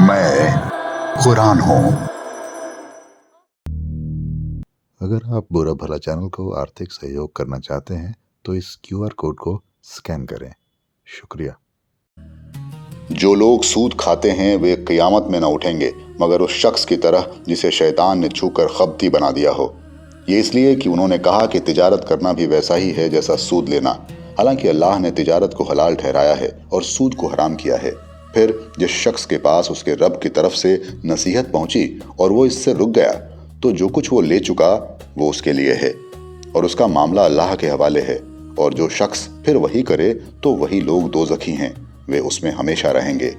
मैं कुरान हूँ। अगर आप बुरा भला चैनल को आर्थिक सहयोग करना चाहते हैं तो इस क्यूआर कोड को स्कैन करें। शुक्रिया। जो लोग सूद खाते हैं वे क़यामत में न उठेंगे मगर उस शख्स की तरह जिसे शैतान ने छूकर खबती बना दिया हो। ये इसलिए कि उन्होंने कहा कि तिजारत करना भी वैसा ही है जैसा सूद लेना, हालांकि अल्लाह ने तिजारत को हलाल ठहराया है और सूद को हराम किया है। फिर जिस शख्स के पास उसके रब की तरफ से नसीहत पहुंची और वो इससे रुक गया तो जो कुछ वो ले चुका वो उसके लिए है और उसका मामला अल्लाह के हवाले है। और जो शख्स फिर वही करे तो वही लोग दोज़खी हैं, वे उसमें हमेशा रहेंगे।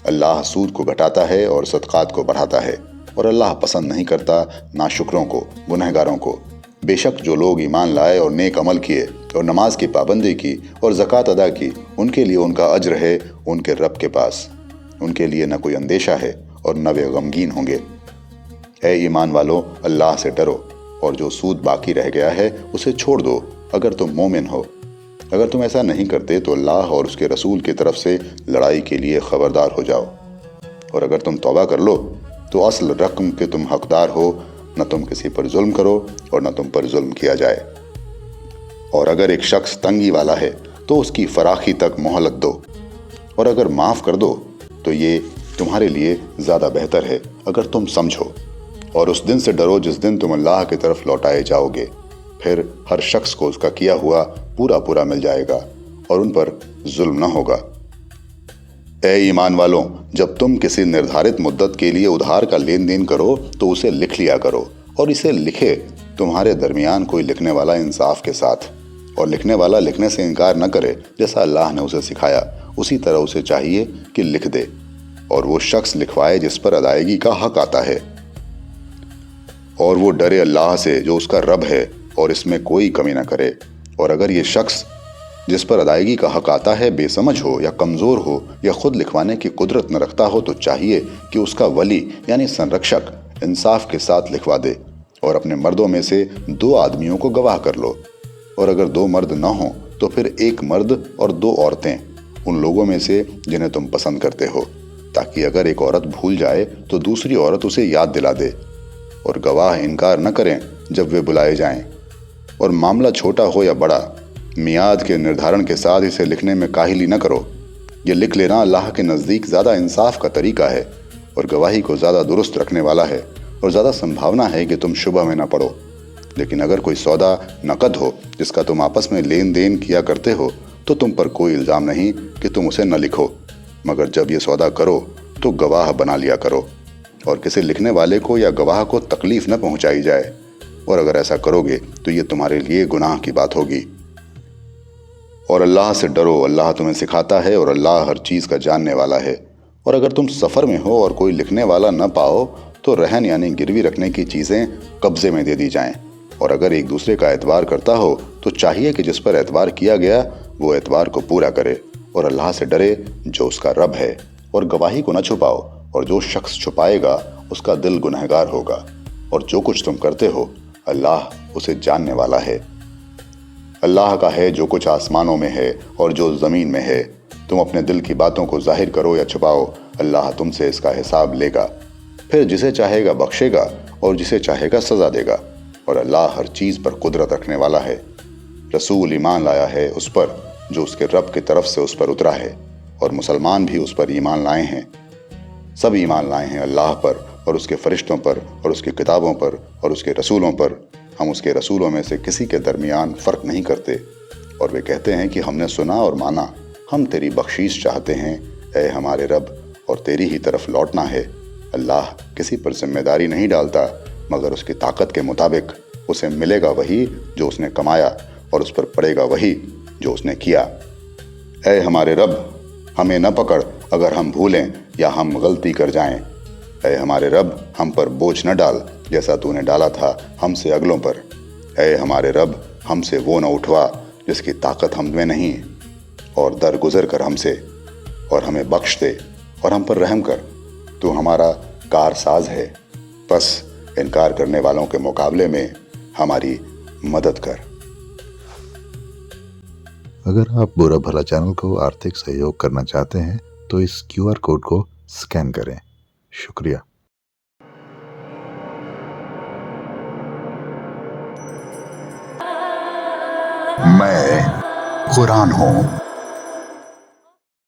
अल्लाह सूद को घटाता है और सदक़ात को बढ़ाता है और अल्लाह पसंद नहीं करता नाशुक्रों को, गुनहगारों को। बेशक जो लोग ईमान लाए और नेक अमल किए और नमाज की पाबंदी की और ज़कात अदा की, उनके लिए उनका अज्र है उनके रब के पास। उनके लिए न कोई अंदेशा है और न वे गमगीन होंगे। ऐ ईमान वालों, अल्लाह से डरो और जो सूद बाकी रह गया है उसे छोड़ दो अगर तुम मोमिन हो। अगर तुम ऐसा नहीं करते तो अल्लाह और उसके रसूल की तरफ से लड़ाई के लिए खबरदार हो जाओ। और अगर तुम तौबा कर लो तो असल रकम के तुम हकदार हो, न तुम किसी पर जुल्म करो और न तुम पर जुल्म किया जाए। और अगर एक शख्स तंगी वाला है तो उसकी फराखी तक मोहलत दो, और अगर माफ़ कर दो तो ये तुम्हारे लिए ज़्यादा बेहतर है अगर तुम समझो। और उस दिन से डरो जिस दिन तुम अल्लाह की तरफ लौटाए जाओगे, फिर हर शख्स को उसका किया हुआ पूरा पूरा मिल जाएगा और उन पर जुल्म न होगा। ऐ ईमान वालों, जब तुम किसी निर्धारित मुद्दत के लिए उधार का लेन देन करो तो उसे लिख लिया करो, और इसे लिखे तुम्हारे दरमियान कोई लिखने वाला इंसाफ के साथ। और लिखने वाला लिखने से इनकार न करे, जैसा अल्लाह ने उसे सिखाया उसी तरह उसे चाहिए कि लिख दे। और वो शख्स लिखवाए जिस पर अदायगी का हक आता है, और वो डरे अल्लाह से जो उसका रब है और इसमें कोई कमी न करे। और अगर ये शख्स जिस पर अदायगी का हक आता है बेसमझ हो या कमज़ोर हो या खुद लिखवाने की कुदरत न रखता हो तो चाहिए कि उसका वली यानी संरक्षक इंसाफ के साथ लिखवा दे, और अपने मर्दों में से 2 आदमियों को गवाह कर लो। और अगर 2 मर्द न हों तो फिर 1 मर्द और 2 औरतें उन लोगों में से जिन्हें तुम पसंद करते हो, ताकि अगर एक औरत भूल जाए तो दूसरी औरत उसे याद दिला दे। और गवाह इनकार न करें जब वे बुलाए जाएं। और मामला छोटा हो या बड़ा, मियाद के निर्धारण के साथ इसे लिखने में काहिली न करो। ये लिख लेना अल्लाह के नज़दीक ज़्यादा इंसाफ का तरीका है और गवाही को ज़्यादा दुरुस्त रखने वाला है, और ज़्यादा संभावना है कि तुम शुबह में न पड़ो। लेकिन अगर कोई सौदा नकद हो जिसका तुम आपस में लेन देन किया करते हो तो तुम पर कोई इल्ज़ाम नहीं कि तुम उसे न लिखो, मगर जब ये सौदा करो तो गवाह बना लिया करो, और किसी लिखने वाले को या गवाह को तकलीफ न पहुंचाई जाए। और अगर ऐसा करोगे तो ये तुम्हारे लिए गुनाह की बात होगी। और अल्लाह से डरो, अल्लाह तुम्हें सिखाता है और अल्लाह हर चीज़ का जानने वाला है। और अगर तुम सफ़र में हो और कोई लिखने वाला न पाओ तो रहन यानी गिरवी रखने की चीज़ें कब्ज़े में दे दी जाएं। और अगर एक दूसरे का एतबार करता हो तो चाहिए कि जिस पर एतबार किया गया वो एतबार को पूरा करे। और अल्लाह से डरे जो उसका रब है। और गवाही को न छुपाओ, और जो शख्स छुपाएगा उसका दिल गुनहगार होगा। और जो कुछ तुम करते हो अल्लाह उसे जानने वाला है। अल्लाह का है जो कुछ आसमानों में है और जो ज़मीन में है। तुम अपने दिल की बातों को जाहिर करो या छुपाओ, अल्लाह तुमसे इसका हिसाब लेगा। फिर जिसे चाहेगा बख्शेगा और जिसे चाहेगा सज़ा देगा। और अल्लाह हर चीज़ पर कुदरत रखने वाला है। रसूल ईमान लाया है उस पर जो उसके रब की तरफ से उस पर उतरा है, और मुसलमान भी उस पर ईमान लाए हैं। सब ईमान लाए हैं अल्लाह पर और उसके फरिश्तों पर और उसकी किताबों पर और उसके रसूलों पर। हम उसके रसूलों में से किसी के दरमियान फ़र्क नहीं करते। और वे कहते हैं कि हमने सुना और माना, हम तेरी बख्शीश चाहते हैं ऐ हमारे रब, और तेरी ही तरफ लौटना है। अल्लाह किसी पर जिम्मेदारी नहीं डालता मगर उसकी ताकत के मुताबिक। उसे मिलेगा वही जो उसने कमाया और उस पर पड़ेगा वही जो उसने किया। ऐ हमारे रब, हमें न पकड़ अगर हम भूलें या हम गलती कर जाएं। ऐ हमारे रब, हम पर बोझ न डाल जैसा तूने डाला था हमसे अगलों पर। ऐ हमारे रब, हमसे वो न उठवा जिसकी ताकत हम में नहीं, और दर गुजर कर हमसे और हमें बख्श दे और हम पर रहम कर। तू हमारा कारसाज है, बस इनकार करने वालों के मुकाबले में हमारी मदद कर। अगर आप बुरा भला चैनल को आर्थिक सहयोग करना चाहते हैं तो इस क्यूआर कोड को स्कैन करें। شکریہ. میں قرآن ہوں.